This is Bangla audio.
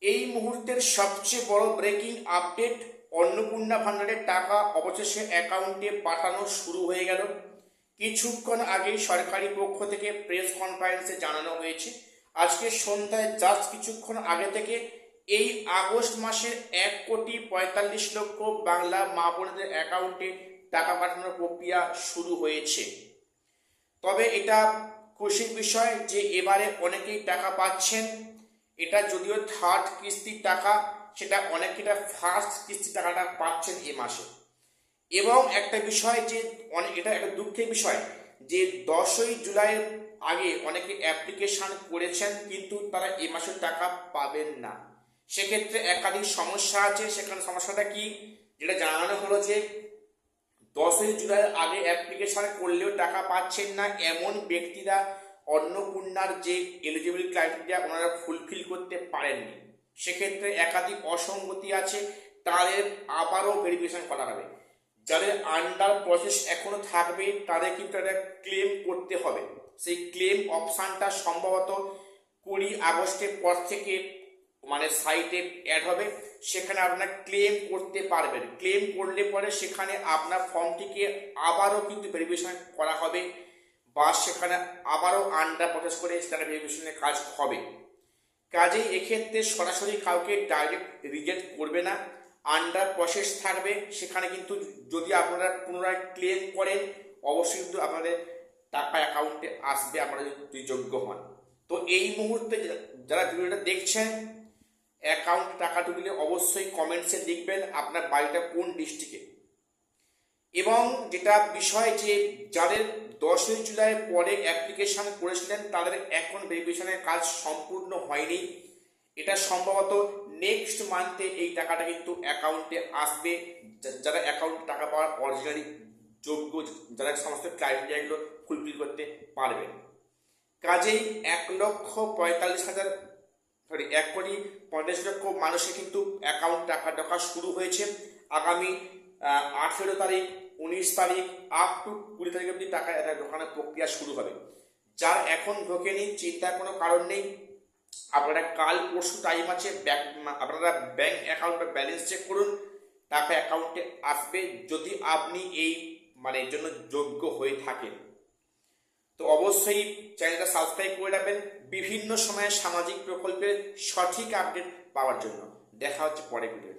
এই মুহূর্তের সবচেয়ে বড় ব্রেকিং আপডেট, অন্নপূর্ণা ভান্ডারের টাকা অবশেষে অ্যাকাউন্টে পাঠানো শুরু হয়ে গেল। কিছুক্ষণ আগেই সরকারি পক্ষ থেকে প্রেস কনফারেন্সে জানানো হয়েছে, আজকে সন্ধ্যায় জাস্ট কিছুক্ষণ আগে থেকে এই আগস্ট মাসের 1,45,00,000 বাংলা মা বোনদের অ্যাকাউন্টে টাকা পাঠানোর প্রক্রিয়া শুরু হয়েছে। তবে এটা খুশির বিষয় যে এবারে অনেকেই টাকা পাচ্ছেন। এটা যদিও থার্ড কিস্তির টাকা, সেটা অনেকেটা ফার্স্ট কিস্তির টাকাটা পাচ্ছেন এ মাসে। এবং একটা বিষয় যে এটা একটা দুঃখের বিষয় যে 10ই জুলাইয়ের আগে অনেকে অ্যাপ্লিকেশন করেছেন কিন্তু তারা এ মাসের টাকা পাবেন না। সেক্ষেত্রে একাধিক সমস্যা আছে। সেখানে সমস্যাটা কি, যেটা জানানো হলো যে 10ই জুলাইয়ের আগে অ্যাপ্লিকেশন করলেও টাকা পাচ্ছেন না এমন ব্যক্তিরা অন্নপূর্ণার যে এলিজিবল ক্রাইটেরিয়া ওনারা ফুলফিল করতে পারেননি। সেক্ষেত্রে একাধিক অসঙ্গতি আছে, তাদের আবারও ভেরিফিকেশন করা হবে। যাদের আন্ডার প্রসেস এখনো থাকবে তাদের কিন্তু একটা ক্লেম করতে হবে। সেই ক্লেম অপশানটা সম্ভবত 20 আগস্টের পর থেকে সাইটে অ্যাড হবে। সেখানে আপনারা ক্লেম করতে পারবেন। ক্লেম করলে পরে সেখানে আপনার ফর্মটিকে আবারও কিন্তু ভেরিফিকেশন করা হবে, বা সেখানে আবারও আন্ডার প্রসেস করে সেখানে ভেরিফিকেশনের কাজ হবে। কাজেই এক্ষেত্রে সরাসরি কাউকে ডাইরেক্ট রিজেক্ট করবে না, আন্ডার প্রসেস থাকবে। সেখানে কিন্তু যদি আপনারা পুনরায় ক্লেম করেন অবশ্যই কিন্তু আপনাদের টাকা অ্যাকাউন্টে আসবে, আপনারা যদি যোগ্য হন। তো এই মুহূর্তে যারা ভিডিওটা দেখছেন, অ্যাকাউন্ট টাকা ঢুকলে অবশ্যই কমেন্টসে লিখবেন আপনার বাড়িটা কোন ডিস্ট্রিক্টে। এবং যেটা বিষয় যে যাদের 10ই জুলাইয়ের পরে অ্যাপ্লিকেশন করেছিলেন তাদের এখন ভেরিফিকেশনের কাজ সম্পূর্ণ হয়নি। এটা সম্ভবত নেক্সট মান্থে এই টাকাটা কিন্তু অ্যাকাউন্টে আসবে। যারা অ্যাকাউন্টে টাকা পাওয়ার অরিজিনালি যোগ্য, যারা সমস্ত ক্রাইটেরিয়াগুলো ফুলফিল করতে পারবেন। কাজেই 1,45,000 মানুষের কিন্তু অ্যাকাউন্ট টাকা ঢোকা শুরু হয়েছে। আগামী 18 তারিখ, 19 তারিখ আপ টু 20 তারিখ অবধি টাকা ঢোকানোর প্রক্রিয়া শুরু হবে। যার এখন ঢোকেনি চিন্তার কোনো কারণ নেই, আপনারা কাল পরশু টাইম আছে, আপনারা ব্যাংক অ্যাকাউন্টের ব্যালেন্স চেক করুন, টাকা অ্যাকাউন্টে আসবে যদি আপনি এই এর জন্য যোগ্য হয়ে থাকেন। তো অবশ্যই চ্যানেলটা সাবস্ক্রাইব করে রাখবেন বিভিন্ন সময়ে সামাজিক প্রকল্পের সঠিক আপডেট পাওয়ার জন্য। দেখা হচ্ছে পরে ভিডিও।